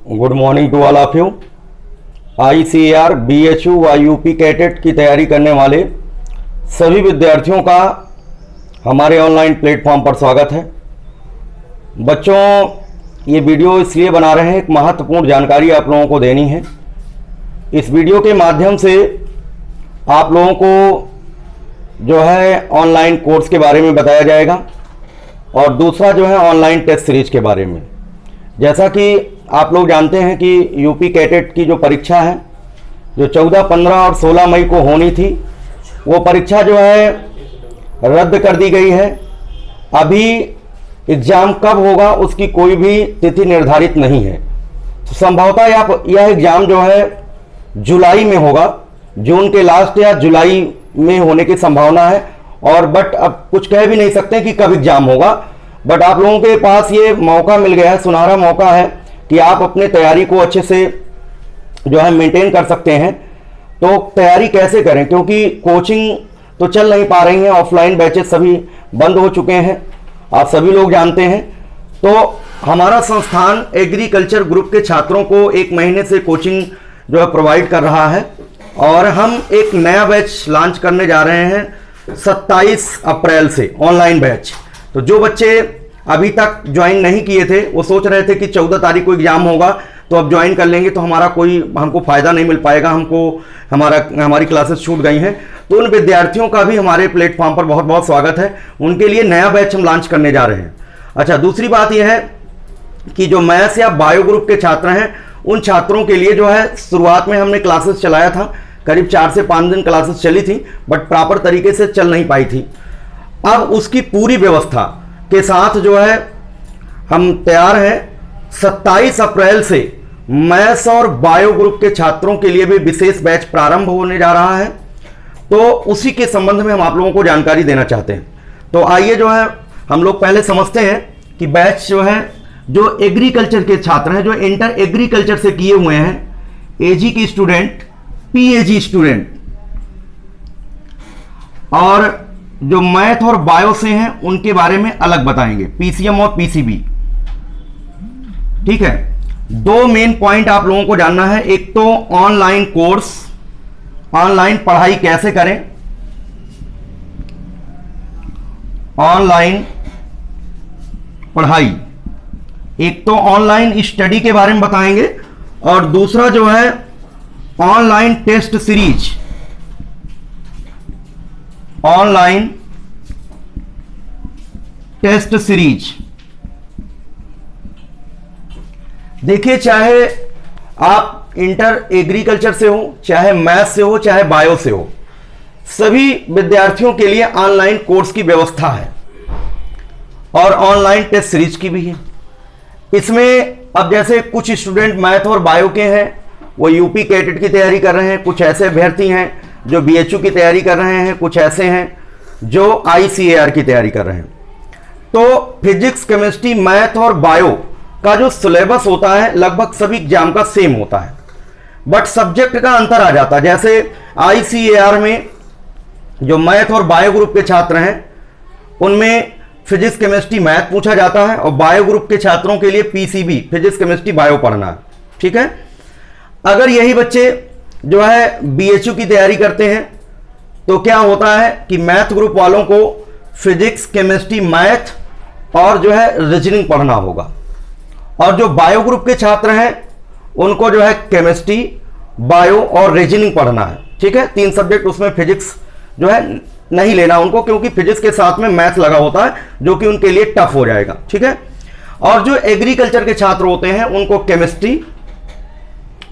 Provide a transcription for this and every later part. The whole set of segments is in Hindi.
Good morning to all of you. ICAR BHU व यूपी कैटेट की तैयारी करने वाले सभी विद्यार्थियों का हमारे ऑनलाइन प्लेटफॉर्म पर स्वागत है। बच्चों, ये वीडियो इसलिए बना रहे हैं, एक महत्वपूर्ण जानकारी आप लोगों को देनी है। इस वीडियो के माध्यम से आप लोगों को जो है ऑनलाइन कोर्स के बारे में बताया जाएगा और दूसरा जो है ऑनलाइन टेस्ट सीरीज के बारे में। जैसा कि आप लोग जानते हैं कि यूपी कैटेट की जो परीक्षा है, जो 14, 15 और 16 मई को होनी थी, वो परीक्षा जो है रद्द कर दी गई है। अभी एग्ज़ाम कब होगा उसकी कोई भी तिथि निर्धारित नहीं है। तो संभवतः यह एग्ज़ाम जो है जुलाई में होगा, जून के लास्ट या जुलाई में होने की संभावना है। और बट अब कुछ कह भी नहीं सकते कि कब एग्ज़ाम होगा। बट आप लोगों के पास ये मौका मिल गया है, सुनहरा मौका है कि आप अपने तैयारी को अच्छे से जो है मेंटेन कर सकते हैं। तो तैयारी कैसे करें, क्योंकि कोचिंग तो चल नहीं पा रही हैं, ऑफलाइन बैचेस सभी बंद हो चुके हैं, आप सभी लोग जानते हैं। तो हमारा संस्थान एग्रीकल्चर ग्रुप के छात्रों को 1 महीने से कोचिंग जो है प्रोवाइड कर रहा है और हम एक नया बैच लॉन्च करने जा रहे हैं 27 अप्रैल से, ऑनलाइन बैच। तो जो बच्चे अभी तक ज्वाइन नहीं किए थे, वो सोच रहे थे कि 14 तारीख को एग्जाम होगा तो अब ज्वाइन कर लेंगे तो हमको फ़ायदा नहीं मिल पाएगा, हमारी क्लासेस छूट गई हैं। तो उन विद्यार्थियों का भी हमारे प्लेटफॉर्म पर बहुत बहुत स्वागत है। उनके लिए नया बैच हम लॉन्च करने जा रहे हैं। अच्छा, दूसरी बात यह है कि जो मैथ्स या बायो ग्रुप के छात्र हैं, उन छात्रों के लिए जो है शुरुआत में हमने क्लासेस चलाया था, करीब 4 से 5 दिन क्लासेस चली थी, बट प्रॉपर तरीके से चल नहीं पाई थी। अब उसकी पूरी व्यवस्था के साथ जो है हम तैयार हैं। 27 अप्रैल से मैथ्स और बायो ग्रुप के छात्रों के लिए भी विशेष बैच प्रारंभ होने जा रहा है। तो उसी के संबंध में हम आप लोगों को जानकारी देना चाहते हैं। तो आइए जो है हम लोग पहले समझते हैं कि बैच जो है, जो एग्रीकल्चर के छात्र हैं, जो इंटर एग्रीकल्चर से किए हुए हैं, AG की स्टूडेंट, PAG स्टूडेंट, और जो मैथ और बायो से हैं उनके बारे में अलग बताएंगे, PCM और PCB। ठीक है, 2 मेन पॉइंट आप लोगों को जानना है। एक तो ऑनलाइन कोर्स, ऑनलाइन पढ़ाई कैसे करें, ऑनलाइन पढ़ाई, एक तो ऑनलाइन स्टडी के बारे में बताएंगे और दूसरा जो है online test series, online test series. देखिए, चाहे आप इंटर एग्रीकल्चर से हो, चाहे मैथ्स से हो, चाहे बायो से हो, सभी विद्यार्थियों के लिए ऑनलाइन कोर्स की व्यवस्था है और ऑनलाइन टेस्ट सीरीज की भी है। इसमें अब जैसे कुछ स्टूडेंट मैथ और बायो के हैं, वो यूपी कैटेट की तैयारी कर रहे हैं, कुछ ऐसे अभ्यर्थी हैं जो BHU की तैयारी कर रहे हैं, कुछ ऐसे हैं जो ICAR की तैयारी कर रहे हैं। तो फिजिक्स, केमिस्ट्री, मैथ और बायो का जो सिलेबस होता है लगभग सभी एग्जाम का सेम होता है, बट सब्जेक्ट का अंतर आ जाता है। जैसे ICAR में जो मैथ और बायो ग्रुप के छात्र हैं उनमें फिजिक्स, केमिस्ट्री, मैथ पूछा जाता है और बायो ग्रुप के छात्रों के लिए PCB, फिजिक्स, केमिस्ट्री, बायो पढ़ना है। ठीक है, अगर यही बच्चे जो है BHU की तैयारी करते हैं तो क्या होता है कि मैथ ग्रुप वालों को फिजिक्स, केमिस्ट्री, मैथ और जो है रीजनिंग पढ़ना होगा, और जो बायो ग्रुप के छात्र हैं उनको जो है केमिस्ट्री, बायो और रीजनिंग पढ़ना है। ठीक है, 3 सब्जेक्ट, उसमें फिजिक्स जो है नहीं लेना उनको, क्योंकि फिजिक्स के साथ में मैथ लगा होता है जो कि उनके लिए टफ हो जाएगा। ठीक है, और जो एग्रीकल्चर के छात्र होते हैं उनको केमिस्ट्री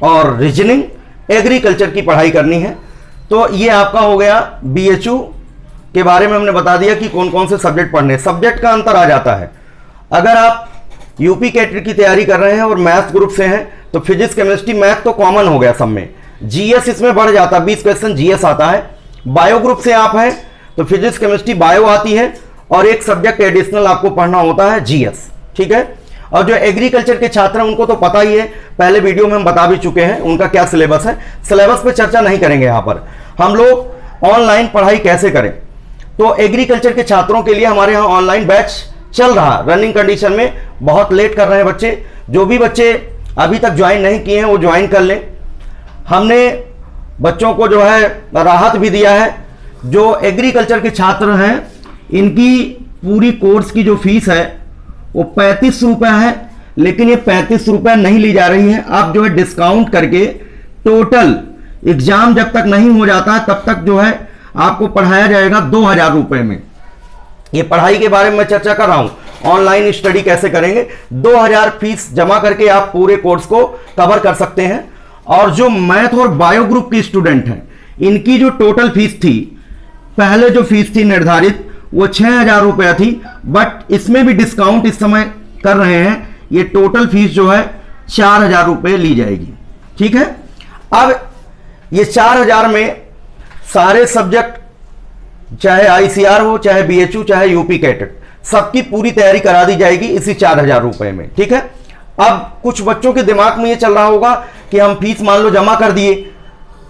और रीजनिंग, एग्रीकल्चर की पढ़ाई करनी है। तो ये आपका हो गया BHU के बारे में हमने बता दिया कि कौन कौन से सब्जेक्ट पढ़ने। सब्जेक्ट का अंतर आ जाता है। अगर आप यूपी कैटेट की तैयारी कर रहे हैं और मैथ ग्रुप से हैं तो फिजिक्स, केमिस्ट्री, मैथ तो कॉमन हो गया सब में, GS इसमें बढ़ जाता है, 20 क्वेश्चन GS आता है। बायो ग्रुप से आप हैं तो फिजिक्स, केमिस्ट्री, बायो आती है और एक सब्जेक्ट एडिशनल आपको पढ़ना होता है GS। ठीक है, और जो एग्रीकल्चर के छात्र हैं उनको तो पता ही है, पहले वीडियो में हम बता भी चुके हैं उनका क्या सिलेबस है। सिलेबस पे चर्चा नहीं करेंगे यहाँ पर। हम लोग ऑनलाइन पढ़ाई कैसे करें, तो एग्रीकल्चर के छात्रों के लिए हमारे यहाँ ऑनलाइन बैच चल रहा, रनिंग कंडीशन में, बहुत लेट कर रहे हैं बच्चे। जो भी बच्चे अभी तक ज्वाइन नहीं किए हैं वो ज्वाइन कर लें। हमने बच्चों को जो है राहत भी दिया है। जो एग्रीकल्चर के छात्र हैं इनकी पूरी कोर्स की जो फीस है वो 35 रुपये है, लेकिन ये 35 रुपये नहीं ली जा रही है। आप जो है डिस्काउंट करके टोटल एग्जाम जब तक नहीं हो जाता तब तक जो है आपको पढ़ाया जाएगा 2000 रुपये में। ये पढ़ाई के बारे में मैं चर्चा कर रहा हूं, ऑनलाइन स्टडी कैसे करेंगे। 2000 फीस जमा करके आप पूरे कोर्स को कवर कर सकते हैं। और जो मैथ और बायो ग्रुप की स्टूडेंट हैं इनकी जो टोटल फीस थी, पहले जो फीस थी निर्धारित वो 6000 रुपया थी, बट इसमें भी डिस्काउंट इस समय कर रहे हैं। ये टोटल फीस जो है 4000 रुपये ली जाएगी। ठीक है, अब ये 4000 में सारे सब्जेक्ट, चाहे आईसीआर हो, चाहे बीएचयू, चाहे यूपी कैटेट, सबकी पूरी तैयारी करा दी जाएगी इसी 4000 रुपये में। ठीक है, अब कुछ बच्चों के दिमाग में ये चल रहा होगा कि हम फीस मान लो जमा कर दिए,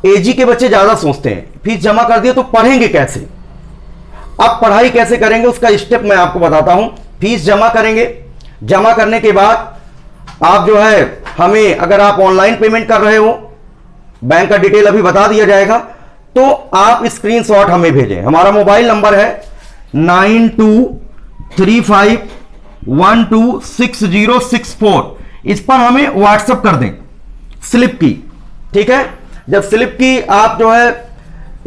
एजी के बच्चे ज्यादा सोचते हैं फीस जमा कर दिए तो पढ़ेंगे कैसे। अब पढ़ाई कैसे करेंगे उसका स्टेप मैं आपको बताता हूं। फीस जमा करेंगे, जमा करने के बाद आप जो है हमें, अगर आप ऑनलाइन पेमेंट कर रहे हो, बैंक का डिटेल अभी बता दिया जाएगा, तो आप स्क्रीनशॉट हमें भेजें। हमारा मोबाइल नंबर है 9235126064। इस पर हमें व्हाट्सएप कर दें स्लिप की। ठीक है, जब स्लिप की आप जो है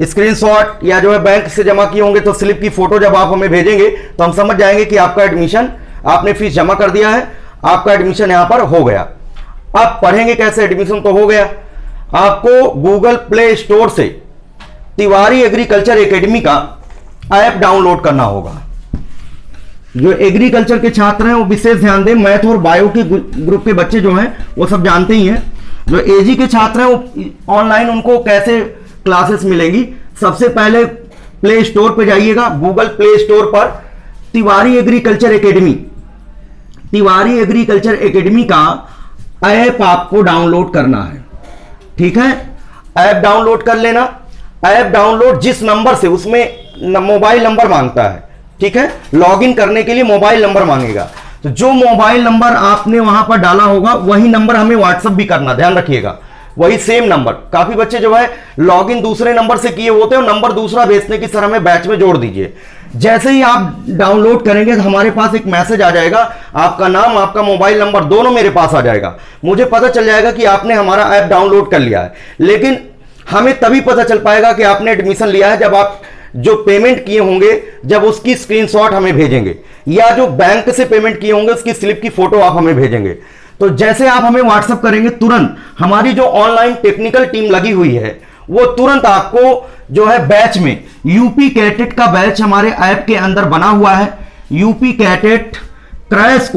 स्क्रीनशॉट या जो है बैंक से जमा किए होंगे तो स्लिप की फोटो जब आप हमें भेजेंगे तो हम समझ जाएंगे कि आपका एडमिशन, आपने फीस जमा कर दिया है, आपका एडमिशन यहां पर हो गया। अब पढ़ेंगे कैसे, एडमिशन तो हो गया। आपको गूगल प्ले स्टोर से तिवारी एग्रीकल्चर एकेडमी का ऐप डाउनलोड करना होगा। जो एग्रीकल्चर के छात्र हैं वो विशेष ध्यान दें, मैथ और बायो के ग्रुप के बच्चे जो हैं वो सब जानते ही हैं। जो एजी के छात्र हैं वो ऑनलाइन उनको कैसे क्लासेस मिलेंगी, सबसे पहले प्ले स्टोर पे जाइएगा, गूगल प्ले स्टोर पर Tiwari agriculture academy, Tiwari agriculture academy का ऐप आपको डाउनलोड करना है। ठीक है, ऐप डाउनलोड कर लेना। ऐप डाउनलोड जिस नंबर से, उसमें मोबाइल नंबर मांगता है। ठीक है, लॉगिन करने के लिए मोबाइल नंबर मांगेगा, तो जो मोबाइल नंबर आपने वहां पर डाला होगा वही नंबर हमें व्हाट्सएप भी करना, ध्यान रखिएगा, वही सेम नंबर। काफी बच्चे जो है लॉगिन दूसरे नंबर से किए होते हैं और नंबर दूसरा भेजने की सर हमें बैच में जोड़ दीजिए। जैसे ही आप डाउनलोड करेंगे तो हमारे पास एक मैसेज आ जाएगा, आपका नाम, आपका मोबाइल नंबर दोनों मेरे पास आ जाएगा। मुझे पता चल जाएगा कि आपने हमारा ऐप डाउनलोड कर लिया है। लेकिन हमें तभी पता चल पाएगा कि आपने एडमिशन लिया है जब आप जो पेमेंट किए होंगे, जब उसकी स्क्रीनशॉट हमें भेजेंगे, या जो बैंक से पेमेंट किए होंगे उसकी स्लिप की फोटो आप हमें भेजेंगे। तो जैसे आप हमें व्हाट्सएप करेंगे, तुरंत हमारी जो ऑनलाइन टेक्निकल टीम लगी हुई है वो तुरंत आपको जो है बैच में, यूपी कैटेट का बैच हमारे ऐप के अंदर बना हुआ है, यूपी कैटेट क्रैश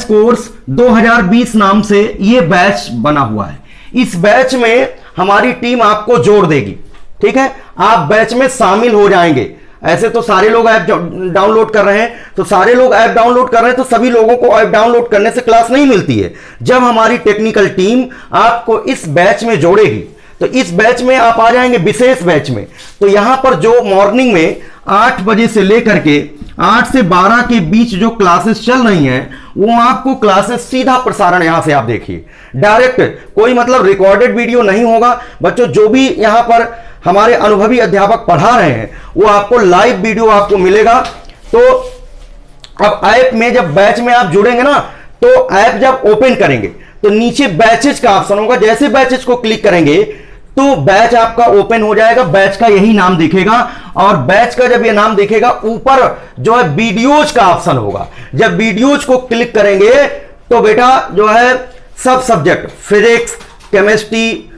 कोर्स 2020 नाम से ये बैच बना हुआ है। इस बैच में हमारी टीम आपको जोड़ देगी। ठीक है, आप बैच में शामिल हो जाएंगे। ऐसे तो सारे लोग ऐप डाउनलोड कर रहे हैं, तो सारे लोग ऐप डाउनलोड कर रहे हैं, तो सभी लोगों को ऐप डाउनलोड करने से क्लास नहीं मिलती है। जब हमारी टेक्निकल टीम आपको इस बैच में जोड़ेगी तो इस बैच में आप आ जाएंगे, विशेष बैच में। तो यहां पर जो मॉर्निंग में 8 बजे से लेकर के 8 से 12 के बीच जो क्लासेस चल रही हैं, वो आपको क्लासेस सीधा प्रसारण यहां से आप देखिए, डायरेक्ट, कोई मतलब रिकॉर्डेड वीडियो नहीं होगा। बच्चों, जो भी यहां पर हमारे अनुभवी अध्यापक पढ़ा रहे हैं वो आपको लाइव वीडियो आपको मिलेगा। तो अब ऐप में जब बैच में आप जुड़ेंगे ना, तो ऐप जब ओपन करेंगे तो नीचे बैचेज का ऑप्शन होगा। जैसे बैचेज को क्लिक करेंगे तो बैच आपका ओपन हो जाएगा, बैच का यही नाम दिखेगा। और बैच का जब ये नाम दिखेगा, ऊपर जो है वीडियोज का ऑप्शन होगा। जब वीडियोज को क्लिक करेंगे तो बेटा जो है सब subject, physics, chemistry,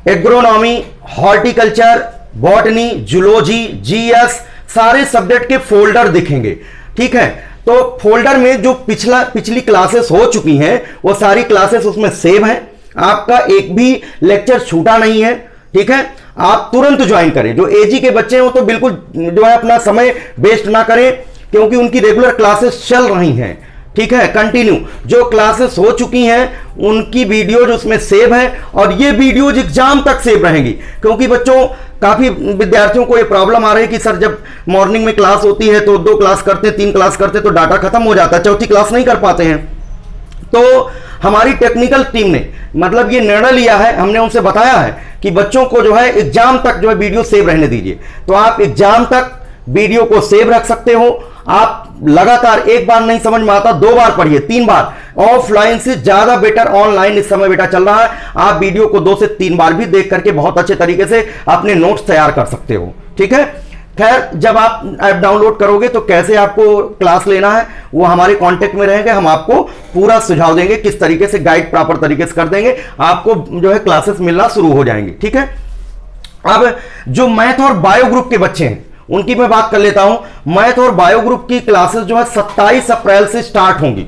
agronomy, horticulture, botany, zoology, GS, सारे सब्जेक्ट के फोल्डर दिखेंगे। ठीक है, तो फोल्डर में जो पिछली क्लासेस हो चुकी हैं वो सारी क्लासेस उसमें सेव हैं। आपका एक भी लेक्चर छूटा नहीं है। ठीक है, आप तुरंत ज्वाइन करें। जो एजी के बच्चे हो तो बिल्कुल जो है अपना समय वेस्ट ना करें, क्योंकि उनकी रेगुलर क्लासेस चल रही हैं। ठीक है, कंटिन्यू जो क्लासेस हो चुकी हैं उनकी वीडियोज उसमें सेव है, और ये वीडियोज एग्जाम तक सेव रहेंगी। क्योंकि बच्चों, काफी विद्यार्थियों को ये प्रॉब्लम आ रही है कि सर जब मॉर्निंग में क्लास होती है तो 2 क्लास करते, 3 क्लास करते तो डाटा खत्म हो जाता है, चौथी क्लास नहीं कर पाते हैं। तो हमारी टेक्निकल टीम ने मतलब ये निर्णय लिया है, हमने उनसे बताया है कि बच्चों को जो है एग्जाम तक जो है वीडियो सेव रहने दीजिए। तो आप एग्जाम तक वीडियो को सेव रख सकते हो। आप लगातार एक बार नहीं समझ में आता 2 बार पढ़िए, 3 बार। ऑफलाइन से ज्यादा बेटर ऑनलाइन इस समय बेटा चल रहा है। आप वीडियो को 2 से 3 बार भी देख करके बहुत अच्छे तरीके से अपने नोट्स तैयार कर सकते हो। ठीक है, खैर जब आप ऐप डाउनलोड करोगे तो कैसे आपको क्लास लेना है वो हमारे कांटेक्ट में रहेंगे, हम आपको पूरा सुझाव देंगे, किस तरीके से गाइड प्रॉपर तरीके से कर देंगे, आपको जो है क्लासेस मिलना शुरू हो जाएंगे। ठीक है, अब जो मैथ और बायो ग्रुप के बच्चे हैं उनकी मैं बात कर लेता हूं। मैथ और बायो ग्रुप की क्लासेस जो है 27 अप्रैल से स्टार्ट होंगी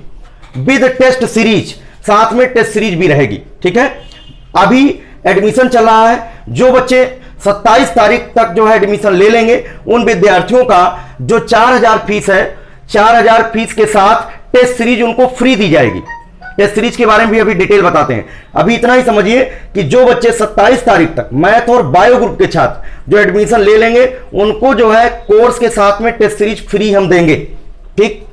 विद टेस्ट सीरीज, साथ में टेस्ट सीरीज भी रहेगी। ठीक है, अभी एडमिशन चल रहा है। जो बच्चे 27 तारीख तक जो है एडमिशन ले लेंगे उन विद्यार्थियों का जो 4000 फीस है, 4000 फीस के साथ टेस्ट सीरीज उनको फ्री दी जाएगी। टेस्ट सीरीज के बारे में भी अभी डिटेल बताते हैं। अभी इतना ही समझिए कि जो बच्चे 27 तारीख तक मैथ और बायो ग्रुप के छात्र जो एडमिशन ले लेंगे उनको जो है कोर्स के साथ में टेस्ट सीरीज फ्री हम देंगे। ठीक,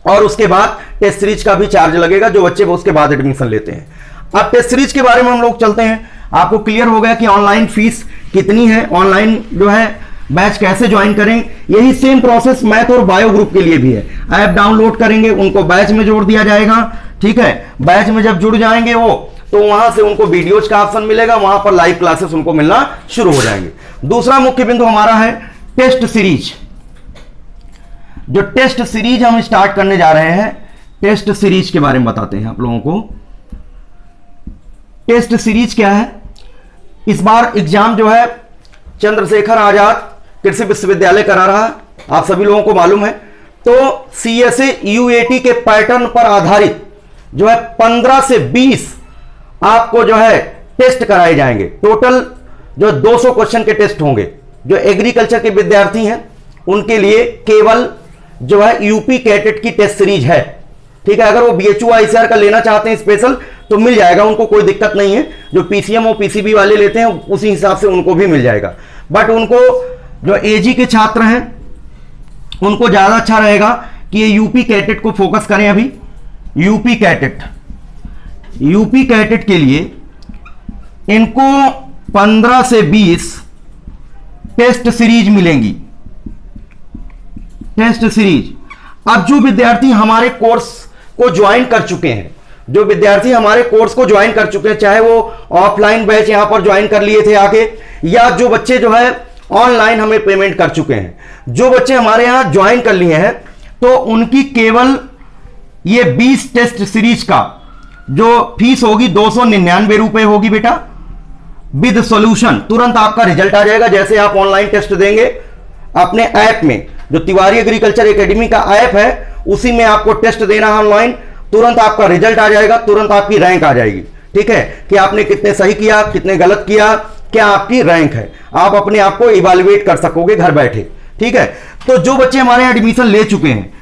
और उसके बाद टेस्ट सीरीज का भी चार्ज लगेगा जो बच्चे वो उसके बाद एडमिशन लेते हैं। अब टेस्ट सीरीज के बारे में हम लोग चलते हैं। आपको क्लियर हो गया कि ऑनलाइन फीस कितनी है, ऑनलाइन जो है बैच कैसे ज्वाइन करें। यही सेम प्रोसेस मैथ और बायो ग्रुप के लिए भी है। ऐप डाउनलोड करेंगे, उनको बैच में जोड़ दिया जाएगा। ठीक है, बैच में जब जुड़ जाएंगे वो तो वहां से उनको वीडियोज का ऑप्शन मिलेगा, वहां पर लाइव क्लासेस उनको मिलना शुरू हो जाएंगे। दूसरा मुख्य बिंदु हमारा है टेस्ट सीरीज। जो टेस्ट सीरीज हम स्टार्ट करने जा रहे हैं, टेस्ट सीरीज के बारे में बताते हैं आप लोगों को। टेस्ट सीरीज क्या है? इस बार एग्जाम जो है चंद्रशेखर आजाद कृषि विश्वविद्यालय करा रहा है, आप सभी लोगों को मालूम है। तो CSA UAT के पैटर्न पर आधारित जो है 15 से 20 आपको जो है टेस्ट कराए जाएंगे। टोटल जो 200 क्वेश्चन के टेस्ट होंगे। जो एग्रीकल्चर के विद्यार्थी हैं उनके लिए केवल जो है यूपी कैटेट की टेस्ट सीरीज है। ठीक है, अगर वो BHU ICR का लेना चाहते हैं स्पेशल तो मिल जाएगा, उनको कोई दिक्कत नहीं है। जो PCM और PCB वाले लेते हैं उसी हिसाब से उनको भी मिल जाएगा। बट उनको जो AG के छात्र हैं उनको ज्यादा अच्छा रहेगा कि ये यूपी कैटेट को फोकस करें। अभी यूपी कैटेट के लिए इनको 15 से 20 टेस्ट सीरीज मिलेंगी। Test series. अब जो विद्यार्थी हमारे कोर्स को ज्वाइन कर चुके हैं, जो विद्यार्थी हमारे कोर्स को ज्वाइन कर चुके हैं, चाहे वो ऑफलाइन बैच यहां पर ज्वाइन कर लिए थे आके, या जो बच्चे जो है ऑनलाइन हमें पेमेंट कर चुके हैं, जो बच्चे हमारे यहां ज्वाइन कर लिए हैं तो उनकी केवल ये 20 टेस्ट सीरीज का जो फीस होगी 299 रुपए होगी बेटा, विद सॉल्यूशन। तुरंत आपका रिजल्ट आ जाएगा। जैसे आप ऑनलाइन टेस्ट देंगे अपने ऐप में, जो तिवारी एग्रीकल्चर एकेडमी का ऐप है उसी में आपको टेस्ट देना है ऑनलाइन, तुरंत आपका रिजल्ट आ जाएगा, तुरंत आपकी रैंक आ जाएगी। ठीक है, कि आपने कितने सही किया, कितने गलत किया, क्या आपकी रैंक है, आप अपने आप को इवैल्यूएट कर सकोगे घर बैठे। ठीक है, तो जो बच्चे हमारे यहाँ एडमिशन ले चुके हैं,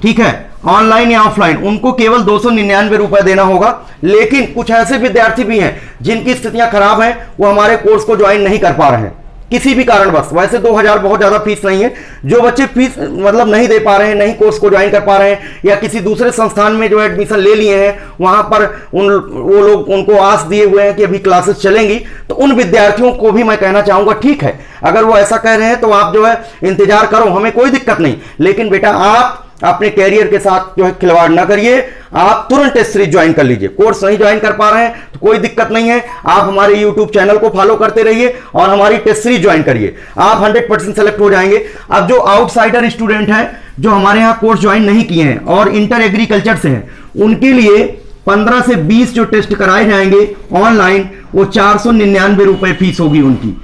ठीक है, ऑनलाइन या ऑफलाइन, उनको केवल 299 रुपए देना होगा। लेकिन कुछ ऐसे विद्यार्थी भी हैं जिनकी स्थितियां खराब हैं, वो हमारे कोर्स को ज्वाइन नहीं कर पा रहे हैं किसी भी कारणवश। वैसे 2000 बहुत ज्यादा फीस नहीं है। जो बच्चे फीस मतलब नहीं दे पा रहे हैं, नहीं कोर्स को ज्वाइन कर पा रहे हैं, या किसी दूसरे संस्थान में जो एडमिशन ले लिए हैं, वहां पर वो लोग उनको आस दिए हुए हैं कि अभी क्लासेस चलेंगी, तो उन विद्यार्थियों को भी मैं कहना चाहूंगा ठीक है, अगर वो ऐसा कह रहे हैं तो आप जो है इंतजार करो, हमें कोई दिक्कत नहीं। लेकिन बेटा आप अपने कैरियर के साथ जो है खिलवाड़ ना करिए, आप तुरंत टेस्ट सीरीज ज्वाइन कर लीजिए। कोर्स नहीं ज्वाइन कर पा रहे हैं तो कोई दिक्कत नहीं है, आप हमारे यूट्यूब चैनल को फॉलो करते रहिए और हमारी टेस्ट सीरीज ज्वाइन करिए, आप 100% सेलेक्ट हो जाएंगे। अब जो आउटसाइडर स्टूडेंट हैं जो हमारे यहाँ कोर्स ज्वाइन नहीं किए हैं और इंटर एग्रीकल्चर से हैं, उनके लिए 15 से 20 जो टेस्ट कराए जाएंगे ऑनलाइन, वो 499 रुपए फीस होगी उनकी।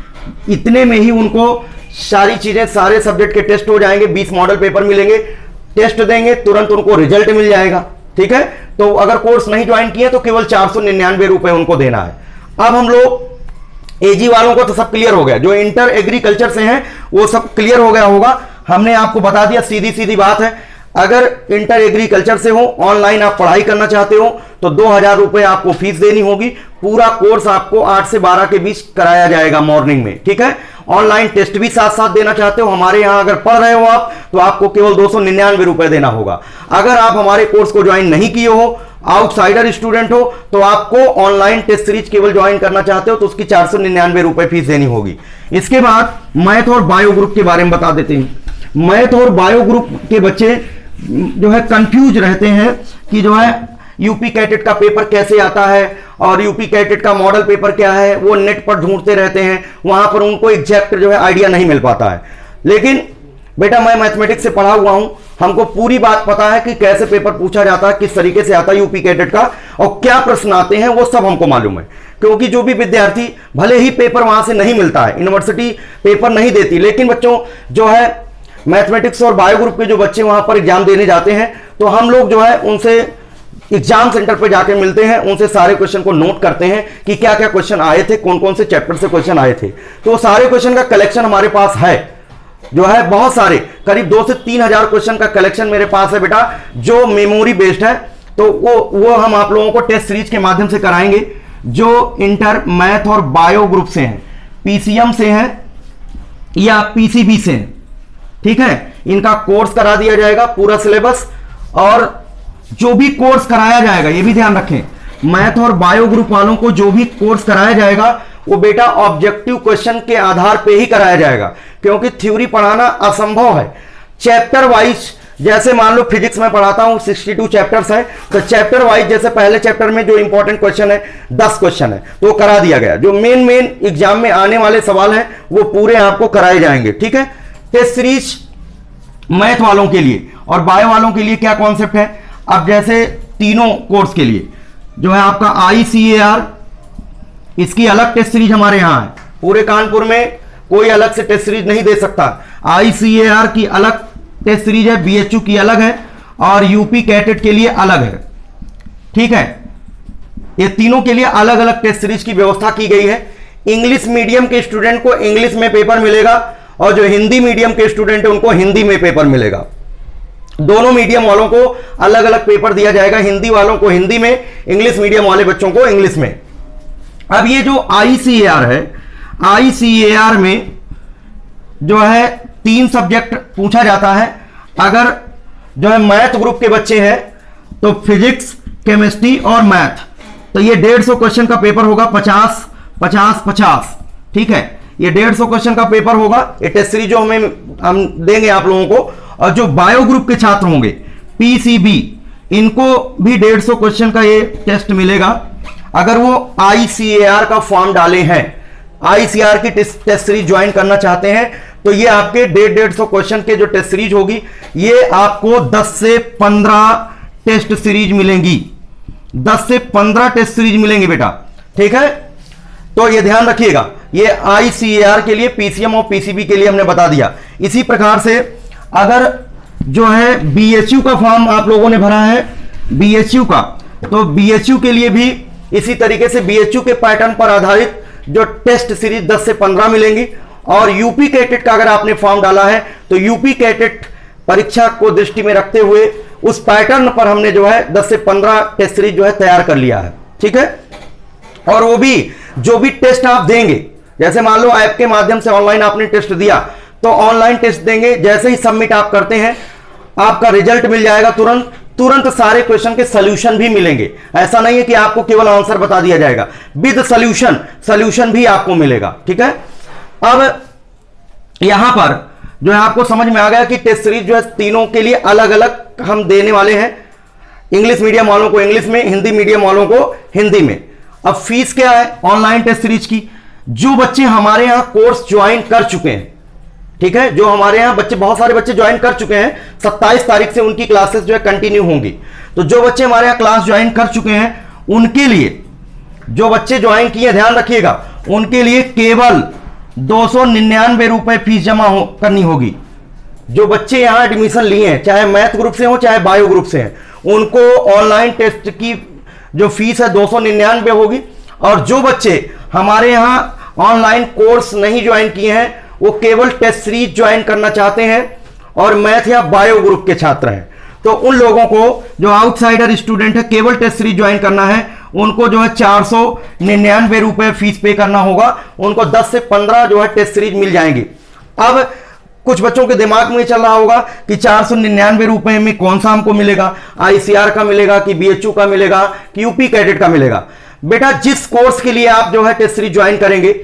इतने में ही उनको सारी चीजें, सारे सब्जेक्ट के टेस्ट हो जाएंगे, 20 मॉडल पेपर मिलेंगे, टेस्ट देंगे, तुरंत उनको रिजल्ट मिल जाएगा। ठीक है, तो अगर कोर्स नहीं ज्वाइन किए तो केवल 499 रुपए उनको देना है। अब हम लोग एजी वालों को तो सब क्लियर हो गया, जो इंटर एग्रीकल्चर से हैं वो सब क्लियर हो गया होगा। हमने आपको बता दिया, सीधी सीधी बात है। अगर इंटर एग्रीकल्चर से हो, ऑनलाइन आप पढ़ाई करना चाहते हो तो 2000 रुपए आपको फीस देनी होगी। पूरा कोर्स आपको 8 से 12 के बीच कराया जाएगा मॉर्निंग में। ठीक है, ऑनलाइन टेस्ट भी साथ साथ देना चाहते हो, हमारे यहां अगर पढ़ रहे हो आप, तो आपको केवल 299 रुपए देना होगा। अगर आप हमारे कोर्स को ज्वाइन नहीं किए हो आउटसाइडर स्टूडेंट हो तो आपको ऑनलाइन टेस्ट सीरीज केवल ज्वाइन करना चाहते हो तो उसकी 499 रुपए फीस देनी होगी। इसके बाद मैथ और बायो ग्रुप के बारे में बता देते हैं। मैथ और बायो ग्रुप के बच्चे जो है कंफ्यूज रहते हैं कि जो है यूपी कैटेट का पेपर कैसे आता है और यूपी कैटेट का मॉडल पेपर क्या है, वो नेट पर ढूंढते रहते हैं, वहां पर उनको एग्जैक्ट जो है आइडिया नहीं मिल पाता है। लेकिन बेटा मैं मैथमेटिक्स से पढ़ा हुआ हूं, हमको पूरी बात पता है कि कैसे पेपर पूछा जाता है, किस तरीके से आता है यूपी कैडेट का और क्या प्रश्न आते हैं, वो सब हमको मालूम है। क्योंकि जो भी विद्यार्थी भले ही पेपर वहां से नहीं मिलता है, यूनिवर्सिटी पेपर नहीं देती, लेकिन बच्चों जो है मैथमेटिक्स और बायो ग्रुप के जो बच्चे वहां पर एग्जाम देने जाते हैं तो हम लोग जो है उनसे एग्जाम सेंटर पर जाकर मिलते हैं, उनसे सारे क्वेश्चन को नोट करते हैं कि क्या क्या क्वेश्चन आए थे, कौन कौन से चैप्टर से क्वेश्चन आए थे। तो सारे क्वेश्चन का कलेक्शन हमारे पास है, जो है बहुत सारे करीब 2 से 3 हजार क्वेश्चन का कलेक्शन मेरे पास है बेटा, जो मेमोरी बेस्ड है। तो वो हम आप लोगों को टेस्ट सीरीज के माध्यम से कराएंगे, जो इंटर मैथ और बायो ग्रुप से हैं, पीसीएम से हैं या पीसीबी से हैं, ठीक है। इनका कोर्स करा दिया जाएगा पूरा सिलेबस, और जो भी कोर्स कराया जाएगा ये भी ध्यान रखें, मैथ और बायो ग्रुप वालों को जो भी कोर्स कराया जाएगा वो बेटा ऑब्जेक्टिव क्वेश्चन के आधार पे ही कराया जाएगा, क्योंकि थ्योरी पढ़ाना असंभव है। चैप्टर वाइज, जैसे मान लो फिजिक्स में पढ़ाता हूं 62 चैप्टर्स हैं, तो चैप्टर वाइज जैसे पहले चैप्टर में जो इंपॉर्टेंट क्वेश्चन है 10 क्वेश्चन है तो करा दिया गया, जो मेन एग्जाम में आने वाले सवाल हैं वो पूरे आपको कराए जाएंगे, ठीक है। टेस्ट सीरीज मैथ वालों के लिए और बायो वालों के लिए क्या कॉन्सेप्ट है, अब जैसे तीनों कोर्स के लिए जो है आपका ICAR, इसकी अलग टेस्ट सीरीज हमारे यहां है, पूरे कानपुर में कोई अलग से टेस्ट सीरीज नहीं दे सकता। ICAR की अलग टेस्ट सीरीज है, BHU की अलग है और यूपी कैटेट के लिए अलग है, ठीक है। ये तीनों के लिए अलग अलग टेस्ट सीरीज की व्यवस्था की गई है। इंग्लिश मीडियम के स्टूडेंट को इंग्लिश में पेपर मिलेगा और जो हिंदी मीडियम के स्टूडेंट है उनको हिंदी में पेपर मिलेगा। दोनों मीडियम वालों को अलग अलग पेपर दिया जाएगा, हिंदी वालों को हिंदी में, इंग्लिश मीडियम वाले बच्चों को इंग्लिश में। अब ये जो ICAR है, ICAR में जो है 3 सब्जेक्ट पूछा जाता है। अगर जो है मैथ ग्रुप के बच्चे हैं तो फिजिक्स, केमिस्ट्री और मैथ, तो ये 150 क्वेश्चन का पेपर होगा, 50 50 50, ठीक है। ये 150 क्वेश्चन का पेपर होगा, ये टेस्ट सीरीज जो हम देंगे आप लोगों को। और जो बायो ग्रुप के छात्र होंगे PCB, इनको भी 150 क्वेश्चन का ये टेस्ट मिलेगा अगर वो ICAR का फॉर्म डाले हैं, ICAR की टेस्ट सीरीज ज्वाइन करना चाहते हैं। तो ये आपके 150 क्वेश्चन के जो टेस्ट सीरीज होगी, ये आपको 10 से 15 टेस्ट सीरीज मिलेंगी, 10 से 15 टेस्ट सीरीज मिलेंगी बेटा, ठीक है। तो ये ध्यान रखिएगा, ये ICAR के लिए, PCM और PCB के लिए हमने बता दिया। इसी प्रकार से अगर जो है BHU का फॉर्म आप लोगों ने भरा है, BHU का, तो BHU के लिए भी इसी तरीके से BHU के पैटर्न पर आधारित जो टेस्ट सीरीज 10 से 15 मिलेंगी। और यूपी कैटेट का अगर आपने फॉर्म डाला है तो यूपी कैटेट परीक्षा को दृष्टि में रखते हुए उस पैटर्न पर हमने जो है 10 से 15 टेस्ट सीरीज जो है तैयार कर लिया है, ठीक है। और वो भी जो भी टेस्ट आप देंगे, जैसे मान लो ऐप के माध्यम से ऑनलाइन आपने टेस्ट दिया, तो ऑनलाइन टेस्ट देंगे, जैसे ही सबमिट आप करते हैं आपका रिजल्ट मिल जाएगा तुरंत सारे क्वेश्चन के सॉल्यूशन भी मिलेंगे। ऐसा नहीं है कि आपको केवल आंसर बता दिया जाएगा, विद सॉल्यूशन भी आपको मिलेगा, ठीक है। अब यहां पर जो है आपको समझ में आ गया कि टेस्ट सीरीज जो है तीनों के लिए अलग अलग हम देने वाले हैं, इंग्लिश मीडियम वालों को इंग्लिश में, हिंदी मीडियम वालों को हिंदी में। अब फीस क्या है ऑनलाइन टेस्ट सीरीज की, जो बच्चे हमारे यहां कोर्स ज्वाइन कर चुके हैं, ठीक है, जो हमारे यहां बच्चे, बहुत सारे बच्चे ज्वाइन कर चुके हैं, 27 तारीख से उनकी क्लासेस जो है कंटिन्यू होंगी। तो जो बच्चे हमारे यहां क्लास ज्वाइन कर चुके हैं उनके लिए, जो बच्चे ज्वाइन किए ध्यान रखिएगा, उनके लिए केवल 299 रुपए फीस जमा करनी होगी। जो बच्चे यहां एडमिशन लिए हैं, चाहे मैथ ग्रुप से हो चाहे बायो ग्रुप से हैं, उनको ऑनलाइन टेस्ट की जो फीस है 299 होगी। और जो बच्चे हमारे यहां ऑनलाइन कोर्स नहीं ज्वाइन किए हैं, वो केवल टेस्ट सीरीज ज्वाइन करना चाहते हैं और मैथ या बायो ग्रुप के छात्र हैं, तो उन लोगों को, जो आउटसाइडर स्टूडेंट है, केवल टेस्ट सीरीज ज्वाइन करना है, उनको जो है 499 रुपए फीस पे करना होगा। उनको 10 से 15 जो है टेस्ट सीरीज मिल जाएंगी। अब कुछ बच्चों के दिमाग में चल रहा होगा कि 499 रुपए में कौन सा हमको मिलेगा, आईसीआर का मिलेगा कि बीएचयू का मिलेगा कि यूपी कैडेट का मिलेगा। बेटा जिस कोर्स के लिए आप जो है टेस्ट सीरीज ज्वाइन करेंगे,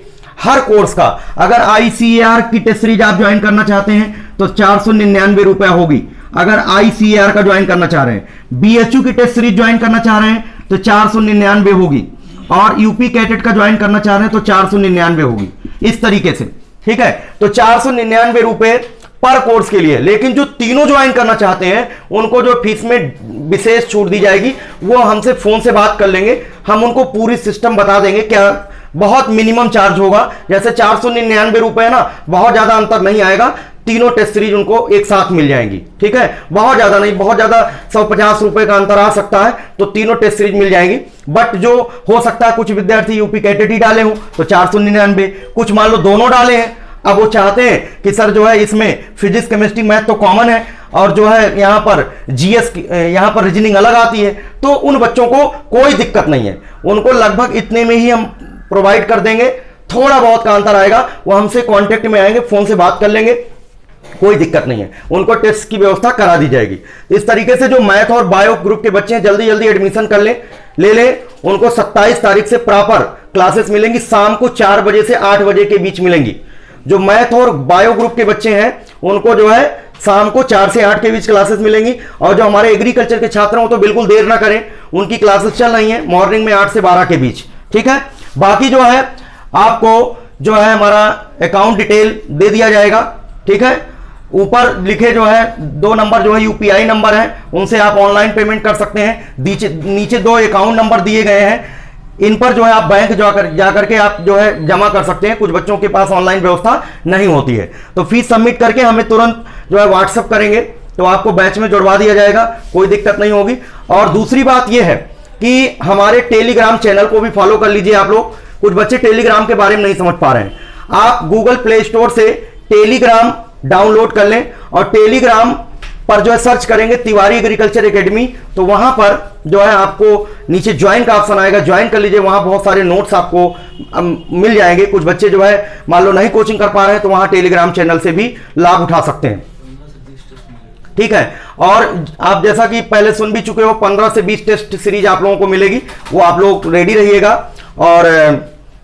हर कोर्स का अगर आईसीआर की टेस्ट सीरीज आप ज्वाइन करना चाहते हैं तो 499 रुपए होगी। अगर आईसीआर का ज्वाइन करना चाह रहे हैं, बीएचयू की टेस्ट सीरीज ज्वाइन करना चाह रहे हैं तो 499 होगी, और यूपी कैडेट का ज्वाइन करना चाह रहे हैं तो 499 होगी। इस तरीके से, ठीक है। तो 499 रुपए पर कोर्स के लिए। लेकिन जो तीनों ज्वाइन करना चाहते हैं उनको जो फीस में विशेष छूट दी जाएगी वो हमसे फोन से बात कर लेंगे, हम उनको पूरी सिस्टम बता देंगे। क्या बहुत मिनिमम चार्ज होगा, जैसे 499 रुपए है ना, बहुत ज्यादा अंतर नहीं आएगा, तीनों टेस्ट सीरीज उनको एक साथ मिल जाएंगी, ठीक है। बहुत ज्यादा नहीं, बहुत ज्यादा 150 रुपए का अंतर आ सकता है, तो तीनों टेस्ट सीरीज मिल जाएंगी। बट जो हो सकता है कुछ विद्यार्थी यूपी कैडेट ही डाले हो तो 499, कुछ मान लो दोनों डाले हैं, अब वो चाहते हैं कि सर जो है इसमें फिजिक्स केमिस्ट्री मैथ तो कॉमन है और जो है यहाँ पर जीएस यहाँ पर रीजनिंग अलग आती है, तो उन बच्चों को कोई दिक्कत नहीं है, उनको लगभग इतने में ही हम प्रोवाइड कर देंगे। थोड़ा बहुत का अंतर आएगा, वो हमसे कांटेक्ट में आएंगे, फोन से बात कर लेंगे, कोई दिक्कत नहीं है, उनको टेस्ट की व्यवस्था करा दी जाएगी। इस तरीके से जो मैथ और बायो ग्रुप के बच्चे हैं जल्दी जल्दी एडमिशन कर ले लें, उनको 27 तारीख से प्रॉपर क्लासेस मिलेंगी, शाम को 4 बजे से 8 बजे के बीच मिलेंगी। जो मैथ और बायो ग्रुप के बच्चे हैं उनको जो है शाम को 4 से 8 के बीच क्लासेस मिलेंगी, और जो हमारे एग्रीकल्चर के छात्र हैं तो बिल्कुल देर ना करें, उनकी क्लासेस चल रही हैं मॉर्निंग में 8 से 12 के बीच, ठीक है। बाकी जो है आपको जो है हमारा अकाउंट डिटेल दे दिया जाएगा, ठीक है। ऊपर लिखे जो है 2 नंबर जो है यूपीआई नंबर है, उनसे आप ऑनलाइन पेमेंट कर सकते हैं। नीचे 2 अकाउंट नंबर दिए गए हैं, इन पर जो है आप बैंक जाकर के आप जो है जमा कर सकते हैं। कुछ बच्चों के पास ऑनलाइन व्यवस्था नहीं होती है, तो फीस सबमिट करके हमें तुरंत जो है व्हाट्सएप करेंगे तो आपको बैच में जुड़वा दिया जाएगा, कोई दिक्कत नहीं होगी। और दूसरी बात यह है कि हमारे टेलीग्राम चैनल को भी फॉलो कर लीजिए आप लोग। कुछ बच्चे टेलीग्राम के बारे में नहीं समझ पा रहे हैं, आप गूगल प्ले स्टोर से टेलीग्राम डाउनलोड कर लें और टेलीग्राम पर जो है सर्च करेंगे तिवारी एग्रीकल्चर एकेडमी, तो वहां पर जो है आपको नीचे ज्वाइन का ऑप्शन आएगा, ज्वाइन कर लीजिए। वहां बहुत सारे नोट्स आपको मिल जाएंगे। कुछ बच्चे जो है मान लो नहीं कोचिंग कर पा रहे हैं तो वहां टेलीग्राम चैनल से भी लाभ उठा सकते हैं, ठीक है। और आप जैसा कि पहले सुन भी चुके हो 15 से 20 टेस्ट सीरीज आप लोगों को मिलेगी, वो आप लोग रेडी रहिएगा। और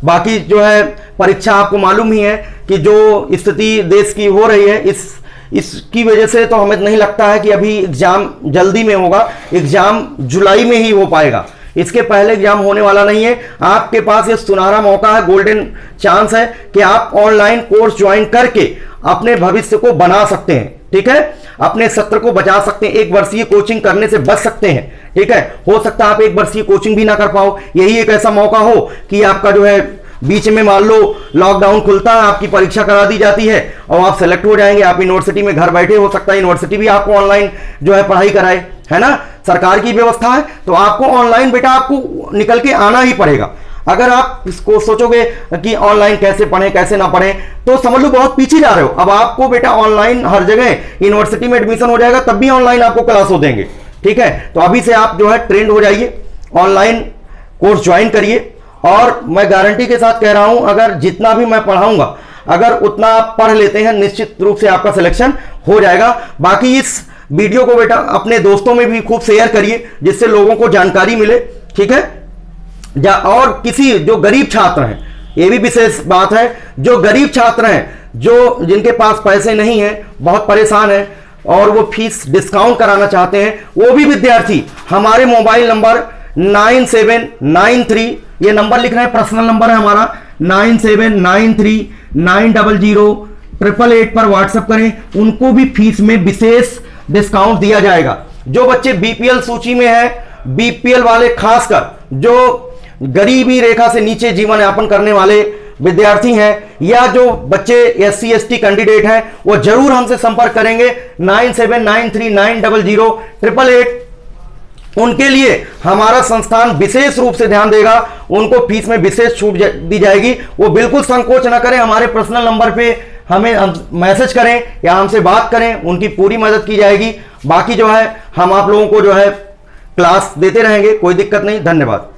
बाकी जो है परीक्षा आपको मालूम ही है कि जो स्थिति देश की हो रही है, इसकी वजह से तो हमें नहीं लगता है कि अभी एग्जाम जल्दी में होगा, एग्जाम जुलाई में ही हो पाएगा, इसके पहले एग्जाम होने वाला नहीं है। आपके पास ये सुनहरा मौका है, गोल्डन चांस है कि आप ऑनलाइन कोर्स ज्वाइन करके अपने भविष्य को बना सकते हैं, ठीक है। अपने सत्र को बचा सकते हैं, 1 वर्षीय कोचिंग करने से बच सकते हैं, ठीक है। हो सकता है आप 1 वर्षीय कोचिंग भी ना कर पाओ, यही एक ऐसा मौका हो कि आपका जो है बीच में मान लो लॉकडाउन खुलता है, आपकी परीक्षा करा दी जाती है और आप सेलेक्ट हो जाएंगे, आप यूनिवर्सिटी में घर बैठे, हो सकता है यूनिवर्सिटी भी आपको ऑनलाइन जो है पढ़ाई कराए, है ना, सरकार की व्यवस्था है। तो आपको ऑनलाइन बेटा आपको निकल के आना ही पड़ेगा। अगर आप इसको सोचोगे कि ऑनलाइन कैसे पढ़ें कैसे ना पढ़ें, तो समझ लो बहुत पीछे जा रहे हो। अब आपको बेटा ऑनलाइन हर जगह यूनिवर्सिटी में एडमिशन हो जाएगा, तब भी ऑनलाइन आपको क्लास हो देंगे, ठीक है। तो अभी से आप जो है ट्रेंड हो जाइए, ऑनलाइन कोर्स ज्वाइन करिए। और मैं गारंटी के साथ कह रहा हूं, अगर जितना भी मैं पढ़ाऊंगा अगर उतना आप पढ़ लेते हैं, निश्चित रूप से आपका सिलेक्शन हो जाएगा। बाकी इस वीडियो को बेटा अपने दोस्तों में भी खूब शेयर करिए, जिससे लोगों को जानकारी मिले, ठीक है। और किसी जो गरीब छात्र हैं, ये भी विशेष बात है, जो गरीब छात्र हैं, जो जिनके पास पैसे नहीं है, बहुत परेशान है और वो फीस डिस्काउंट कराना चाहते हैं, वो भी विद्यार्थी हमारे मोबाइल नंबर 9793, ये नंबर लिख रहे हैं, पर्सनल नंबर है हमारा 9793900888 पर व्हाट्सएप करें, उनको भी फीस में विशेष डिस्काउंट दिया जाएगा। जो बच्चे बीपीएल सूची में है, बीपीएल वाले खासकर जो गरीबी रेखा से नीचे जीवन यापन करने वाले विद्यार्थी हैं, या जो बच्चे SC ST कैंडिडेट हैं, वो जरूर हमसे संपर्क करेंगे 9793900888। उनके लिए हमारा संस्थान विशेष रूप से ध्यान देगा, उनको फीस में विशेष छूट दी जाएगी। वो बिल्कुल संकोच ना करें, हमारे पर्सनल नंबर पे हमें मैसेज करें या हमसे बात करें, उनकी पूरी मदद की जाएगी। बाकी जो है हम आप लोगों को जो है क्लास देते रहेंगे, कोई दिक्कत नहीं। धन्यवाद।